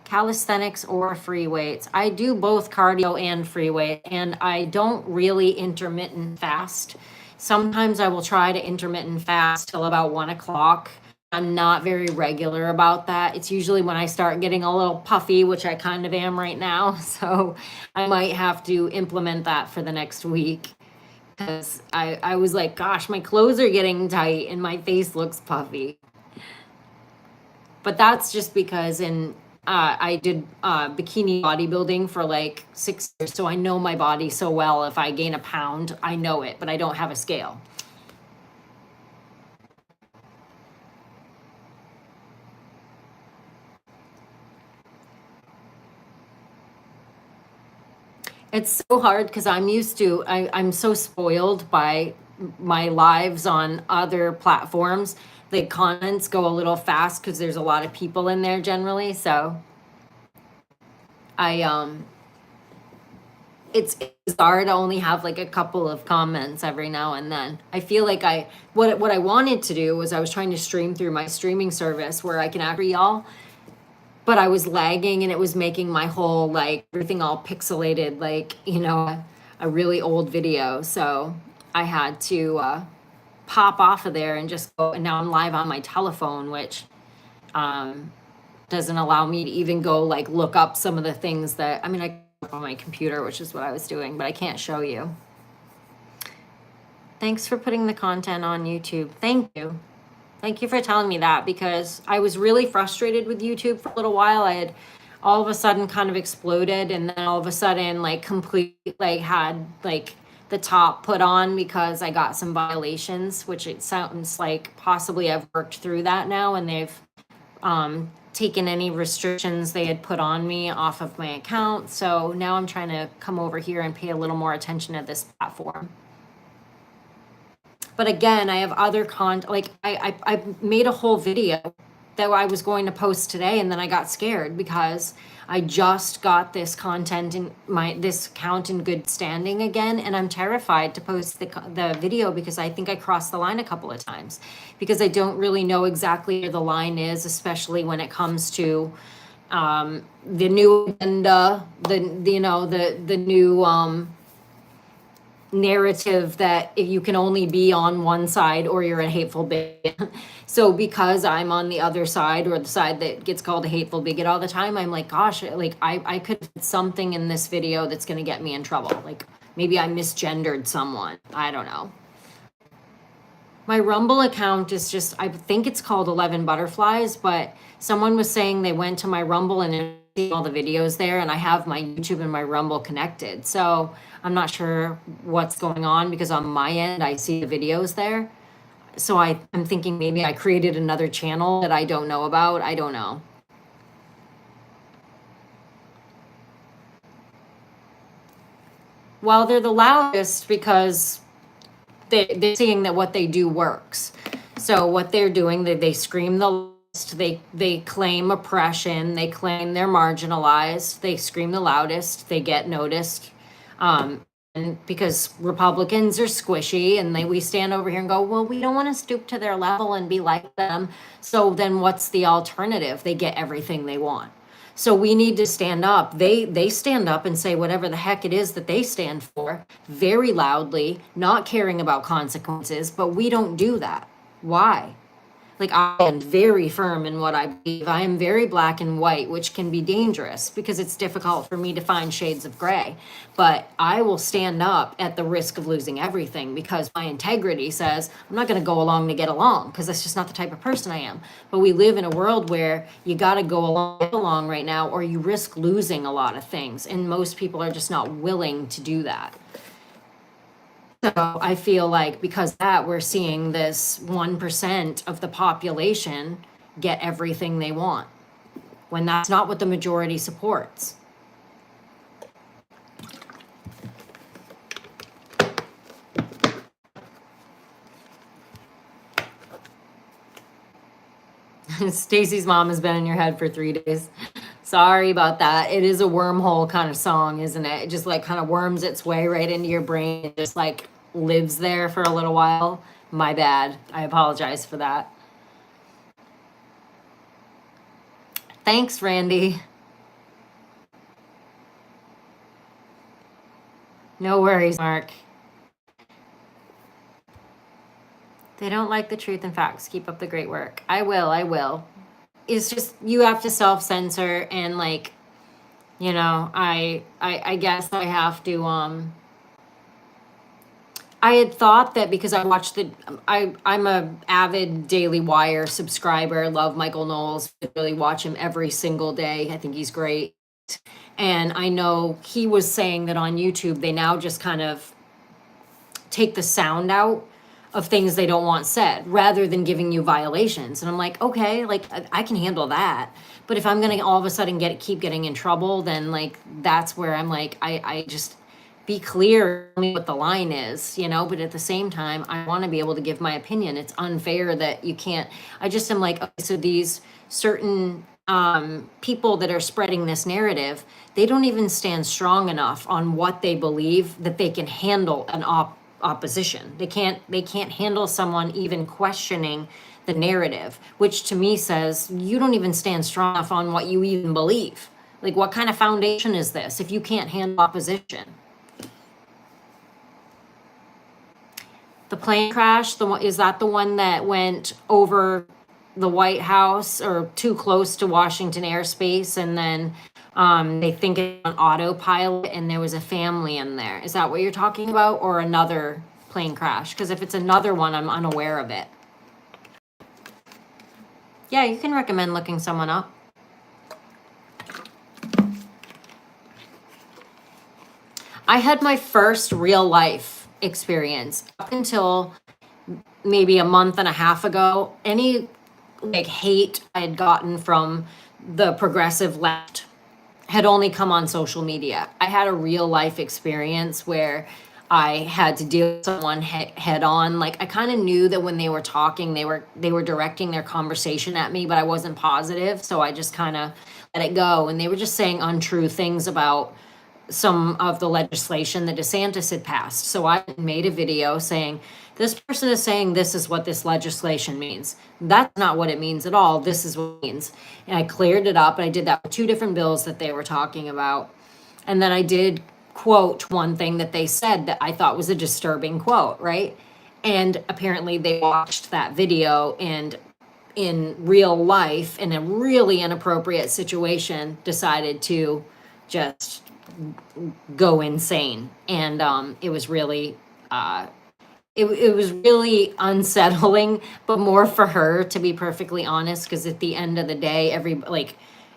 A: calisthenics or free weights. I do both cardio and free weight, and I don't really intermittent fast. Sometimes I will try to intermittent fast till about 1 o'clock. I'm not very regular about that. It's usually when I start getting a little puffy, which I kind of am right now. So I might have to implement that for the next week. Because I was like, gosh, my clothes are getting tight and my face looks puffy. But that's just because I did bikini bodybuilding for like 6 years. So I know my body so well. If I gain a pound, I know it, but I don't have a scale. It's so hard because I'm so spoiled by my lives on other platforms. The comments go a little fast because there's a lot of people in there generally. So I it's bizarre to only have like a couple of comments every now and then. I feel like what I wanted to do was I was trying to stream through my streaming service where I can actually y'all, but I was lagging and it was making my whole like everything all pixelated, like, a really old video. So I had to pop off of there and just go, and now I'm live on my telephone, which doesn't allow me to even go like look up some of the things that, I mean, I can look on my computer, which is what I was doing, but I can't show you. Thanks for putting the content on YouTube. Thank you. Thank you for telling me that, because I was really frustrated with YouTube for a little while. I had all of a sudden kind of exploded, and then all of a sudden like had like the top put on because I got some violations, which it sounds like possibly I've worked through that now, and they've taken any restrictions they had put on me off of my account. So now I'm trying to come over here and pay a little more attention to this platform. But again, I have other like I made a whole video that I was going to post today, and then I got scared because I just got this content in this account in good standing again, and I'm terrified to post the video because I think I crossed the line a couple of times, because I don't really know exactly where the line is, especially when it comes to the new agenda, the new narrative that if you can only be on one side or you're a hateful bigot. So because I'm on the other side, or the side that gets called a hateful bigot all the time, I'm like, gosh, like I could put something in this video that's going to get me in trouble. Like maybe I misgendered someone. I don't know. My Rumble account is just, I think it's called 11 Butterflies, but someone was saying they went to my Rumble and see all the videos there, and I have my YouTube and my Rumble connected. So I'm not sure what's going on, because on my end, I see the videos there. So I'm thinking maybe I created another channel that I don't know about. I don't know. Well, they're the loudest because they're seeing that what they do works. So what they're doing, they scream the loudest, they claim oppression, they claim they're marginalized, they scream the loudest, they get noticed. And because Republicans are squishy, and we stand over here and go, well, we don't want to stoop to their level and be like them. So then what's the alternative? They get everything they want. So we need to stand up. They stand up and say whatever the heck it is that they stand for very loudly, not caring about consequences, but we don't do that. Why? Like, I am very firm in what I believe. I am very black and white, which can be dangerous because it's difficult for me to find shades of gray. But I will stand up at the risk of losing everything, because my integrity says I'm not going to go along to get along, because that's just not the type of person I am. But we live in a world where you got to go along right now, or you risk losing a lot of things. And most people are just not willing to do that. So I feel like because of that, we're seeing this 1% of the population get everything they want, when that's not what the majority supports. Stacy's mom has been in your head for 3 days. Sorry about that. It is a wormhole kind of song, isn't it? It just like kind of worms its way right into your brain. It just like lives there for a little while. My bad. I apologize for that. Thanks, Randy. No worries, Mark. They don't like the truth and facts. Keep up the great work. I will. It's just, you have to self-censor, and like, I guess I have to, I had thought that because I watched I'm a avid Daily Wire subscriber, love Michael Knowles, really watch him every single day. I think he's great. And I know he was saying that on YouTube, they now just kind of take the sound out of things they don't want said, rather than giving you violations. And I'm like, okay, like I can handle that. But if I'm gonna all of a sudden keep getting in trouble, then like that's where I'm like, I just, be clear, tell me what the line is, but at the same time, I want to be able to give my opinion. It's unfair that you can't. I just am like, okay, so these certain people that are spreading this narrative, they don't even stand strong enough on what they believe that they can handle an opposition. They can't handle someone even questioning the narrative, which to me says you don't even stand strong enough on what you even believe. Like, what kind of foundation is this if you can't handle opposition? The plane crash, is that the one that went over the White House or too close to Washington airspace, and then they think it's on autopilot and there was a family in there? Is that what you're talking about, or another plane crash? Because if it's another one, I'm unaware of it. Yeah, you can recommend looking someone up. I had my first real life experience up until maybe a month and a half ago. Any like hate I had gotten from the progressive left had only come on social media. I had a real life experience where I had to deal with someone head on. Like, I kind of knew that when they were talking, they were directing their conversation at me, but I wasn't positive, so I just kind of let it go. And they were just saying untrue things about some of the legislation that DeSantis had passed. So I made a video saying, this person is saying this is what this legislation means. That's not what it means at all. This is what it means. And I cleared it up. And I did that with 2 different bills that they were talking about. And then I did quote one thing that they said that I thought was a disturbing quote, right? And apparently they watched that video and in real life, in a really inappropriate situation, decided to just go insane. And it was really it was really unsettling, but more for her, to be perfectly honest, because at the end of the day,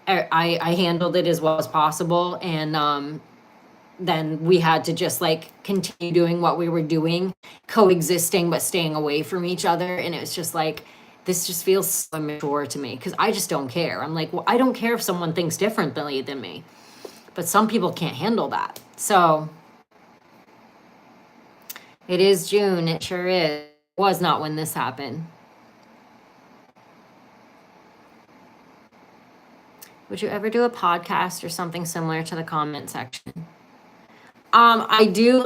A: I handled it as well as possible. And then we had to just like continue doing what we were doing, coexisting but staying away from each other. And it was just like, this just feels so immature to me, because I just don't care. I'm like, well, I don't care if someone thinks differently than me, but some people can't handle that. So it is June. It sure is. It was not when this happened. Would you ever do a podcast or something similar to the comment section? I do.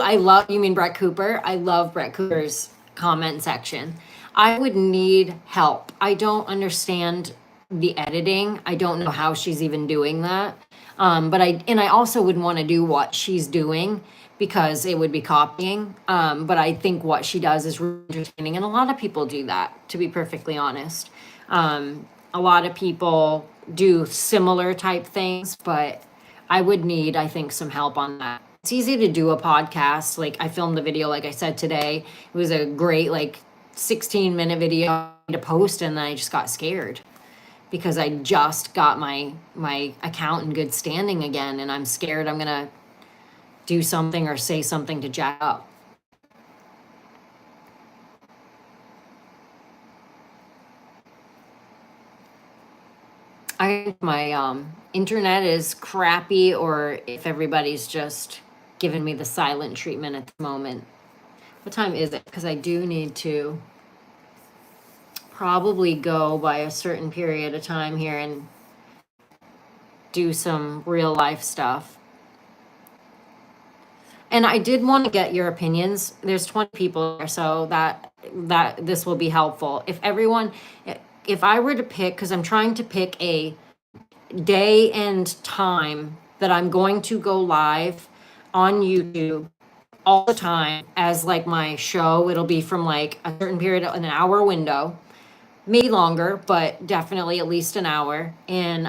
A: You mean Brett Cooper? I love Brett Cooper's comment section. I would need help. I don't understand the editing. I don't know how she's even doing that. But I also wouldn't want to do what she's doing, because it would be copying. But I think what she does is really entertaining. And a lot of people do that, to be perfectly honest. A lot of people do similar type things, but I would need, I think, some help on that. It's easy to do a podcast. Like, I filmed the video, like I said, today. It was a great, 16-minute video to post, and then I just got scared because I just got my account in good standing again, and I'm scared I'm gonna do something or say something to jack up. I think my internet is crappy, or if everybody's just giving me the silent treatment at the moment. What time is it? Because I do need to probably go by a certain period of time here and do some real life stuff. And I did want to get your opinions. There's 20 people there, so that this will be helpful. If I were to pick, because I'm trying to pick a day and time that I'm going to go live on YouTube all the time as like my show. It'll be from like a certain period, an hour window, maybe longer, but definitely at least an hour. And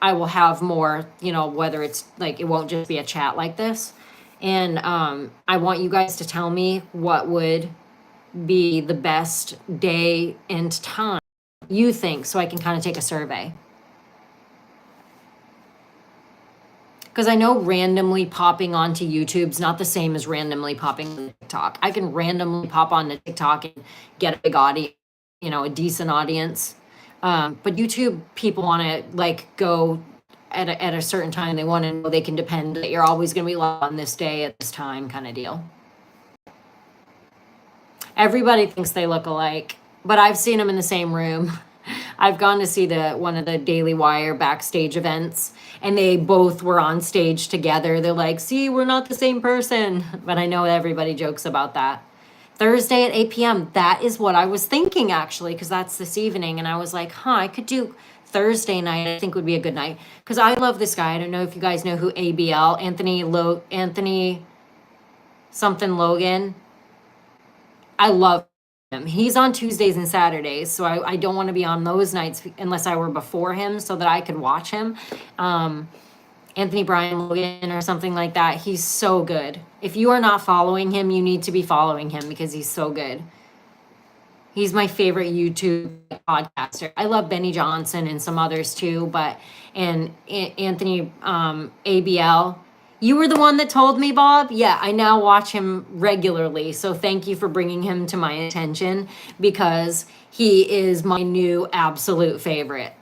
A: I will have more, whether it's like, it won't just be a chat like this. And I want you guys to tell me what would be the best day and time you think, so I can kind of take a survey. Because I know randomly popping onto YouTube's not the same as randomly popping on TikTok. I can randomly pop onto TikTok and get a big audience, a decent audience. But YouTube people want to go at a certain time. They want to know they can depend that you're always going to be live on this day at this time kind of deal. Everybody thinks they look alike, but I've seen them in the same room. I've gone to see one of the Daily Wire backstage events, and they both were on stage together. They're like, see, we're not the same person. But I know everybody jokes about that. Thursday at 8 p.m. That is what I was thinking, actually, because that's this evening. And I was like, I could do Thursday night. I think would be a good night. Because I love this guy. I don't know if you guys know who ABL, Anthony something Logan. I love him. He's on Tuesdays and Saturdays, so I don't want to be on those nights unless I were before him so that I could watch him. Anthony Brian Logan or something like that. He's so good. If you are not following him, you need to be following him because he's so good. He's my favorite YouTube podcaster. I love Benny Johnson and some others too, and Anthony ABL. You were the one that told me, Bob. Yeah, I now watch him regularly. So thank you for bringing him to my attention because he is my new absolute favorite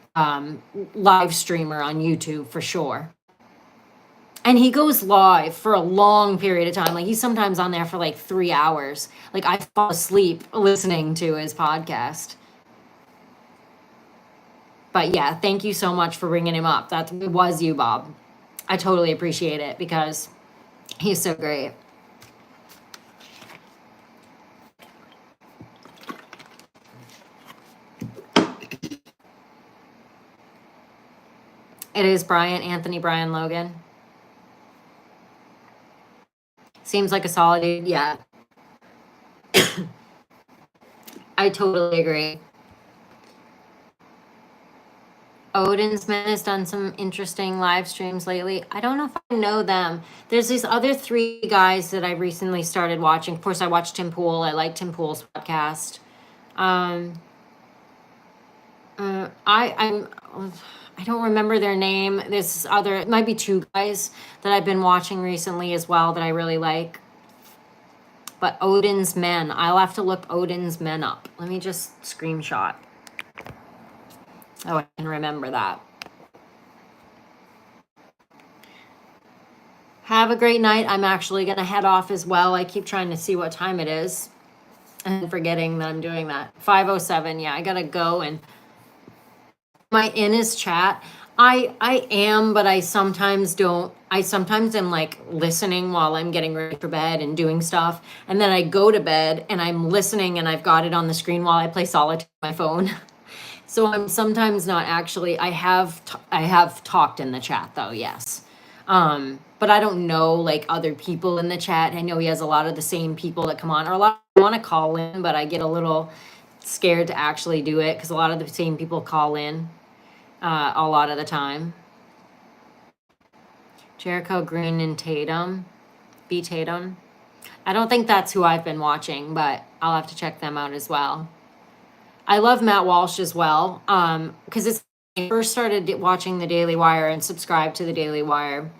A: live streamer on YouTube for sure. And he goes live for a long period of time. Like he's sometimes on there for like 3 hours. Like I fall asleep listening to his podcast. But yeah, thank you so much for bringing him up. It was you, Bob. I totally appreciate it because he's so great. It is Anthony Brian Logan. Seems like a solid dude. Yeah. I totally agree. Odin's Men has done some interesting live streams lately. I don't know if I know them. There's these other 3 guys that I recently started watching. Of course, I watched Tim Pool. I like Tim Pool's podcast. I don't remember their name. It might be 2 guys that I've been watching recently as well that I really like. But Odin's Men. I'll have to look Odin's Men up. Let me just screenshot. Oh, I can remember that. Have a great night. I'm actually going to head off as well. I keep trying to see what time it is and forgetting that I'm doing that. 5:07. Yeah, I got to go. And am I in his chat? I am, but I sometimes don't. I sometimes am like listening while I'm getting ready for bed and doing stuff. And then I go to bed and I'm listening and I've got it on the screen while I play solitaire on my phone. So I'm sometimes not actually. I have talked in the chat though, yes. But I don't know like other people in the chat. I know he has a lot of the same people that come on, or a lot want to call in, but I get a little scared to actually do it because a lot of the same people call in a lot of the time. Jericho Green and Tatum, B Tatum. I don't think that's who I've been watching, but I'll have to check them out as well. I love Matt Walsh as well, because when I first started watching the Daily Wire and subscribed to the Daily Wire,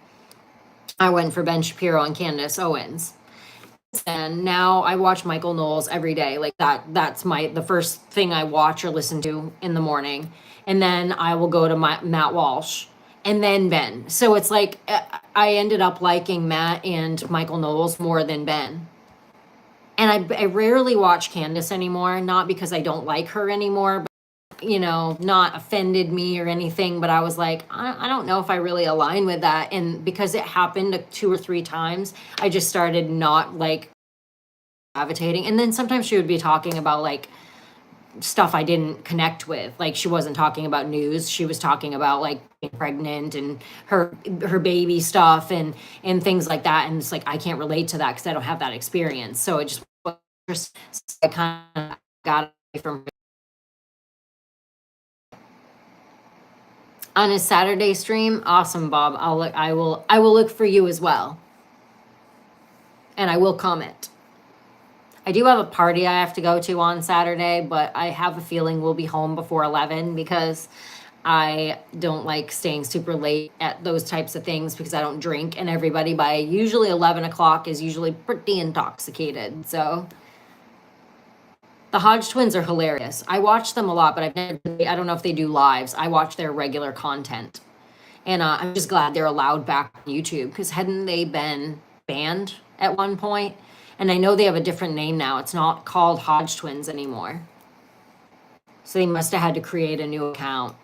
A: I went for Ben Shapiro and Candace Owens. And now I watch Michael Knowles every day. Like that's the first thing I watch or listen to in the morning. And then I will go to Matt Walsh and then Ben. So it's like I ended up liking Matt and Michael Knowles more than Ben. And I rarely watch Candace anymore, not because I don't like her anymore, but, not offended me or anything. But I was like, I don't know if I really align with that. And because it happened 2 or 3 times, I just started not like gravitating. And then sometimes she would be talking about like stuff I didn't connect with. Like she wasn't talking about news. She was talking about like being pregnant and her baby stuff and things like that. And it's like, I can't relate to that because I don't have that experience. So it just, I kind of got away from her. On his Saturday stream, awesome, Bob. I will look for you as well. And I will comment. I do have a party I have to go to on Saturday, but I have a feeling we'll be home before 11 because I don't like staying super late at those types of things because I don't drink, and everybody by usually 11 o'clock is usually pretty intoxicated. So the Hodge twins are hilarious. I watch them a lot, but I don't know if they do lives. I watch their regular content. And I'm just glad they're allowed back on YouTube, because hadn't they been banned at one point? And I know they have a different name now. It's not called Hodge Twins anymore. So they must have had to create a new account.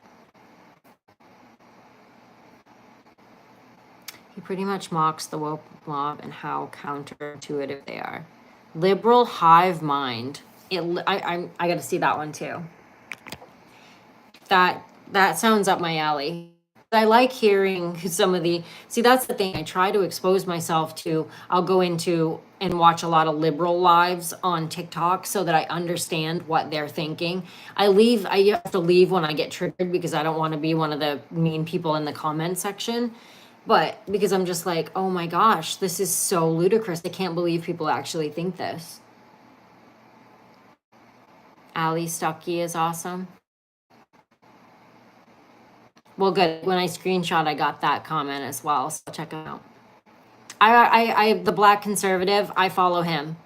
A: He pretty much mocks the woke mob and how counterintuitive they are. Liberal hive mind. I got to see that one too. That sounds up my alley. I like hearing some of the, see, that's the thing. I try to expose myself to, I'll go into and watch a lot of liberal lives on TikTok so that I understand what they're thinking. I have to leave when I get triggered, because I don't want to be one of the mean people in the comment section. But because I'm just like, oh my gosh, this is so ludicrous. I can't believe people actually think this. Ali Stuckey is awesome. Well, good. When I screenshot, I got that comment as well. So check it out. The Black Conservative, I follow him.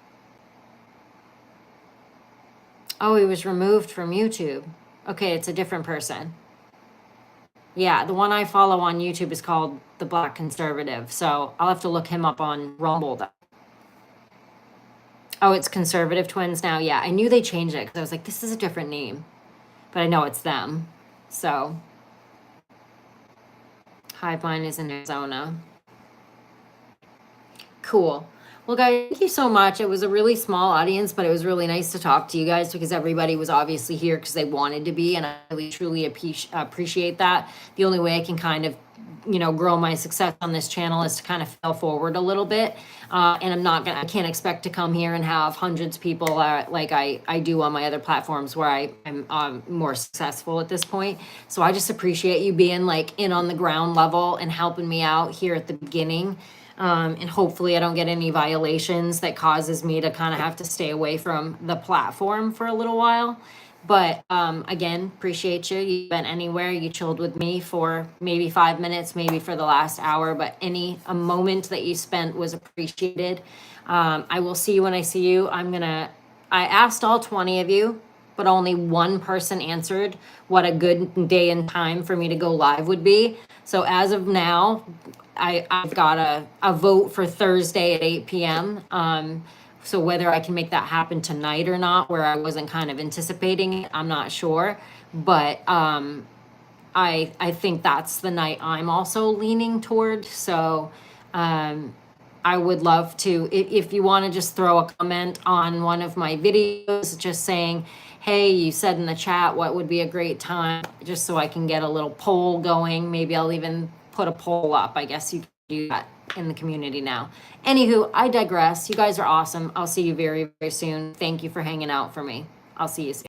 A: Oh, he was removed from YouTube. Okay, it's a different person. Yeah, the one I follow on YouTube is called The Black Conservative. So I'll have to look him up on Rumble. Oh, it's Conservative Twins now. Yeah, I knew they changed it because I was like, this is a different name. But I know it's them. So Hive Mind is in Arizona. Cool. Well, guys, thank you so much. It was a really small audience, but it was really nice to talk to you guys, because everybody was obviously here because they wanted to be, and I really truly appreciate that. The only way I can kind of, grow my success on this channel is to kind of fail forward a little bit. And I can't expect to come here and have hundreds of people like I do on my other platforms where I'm more successful at this point. So I just appreciate you being like in on the ground level and helping me out here at the beginning. And hopefully I don't get any violations that causes me to kind of have to stay away from the platform for a little while. But again, appreciate you. You've been anywhere. You chilled with me for maybe 5 minutes, maybe for the last hour, but a moment that you spent was appreciated. I will see you when I see you. I asked all 20 of you, but only one person answered what a good day and time for me to go live would be. So as of now, I've got a vote for Thursday at 8 p.m. So whether I can make that happen tonight or not, where I wasn't kind of anticipating it, I'm not sure. But I think that's the night I'm also leaning toward. So I would love to, if you want to just throw a comment on one of my videos, just saying, hey, you said in the chat what would be a great time, just so I can get a little poll going. Maybe I'll even put a poll up. I guess you can do that in the community now. Anywho, I digress. You guys are awesome. I'll see you very, very soon. Thank you for hanging out for me. I'll see you soon.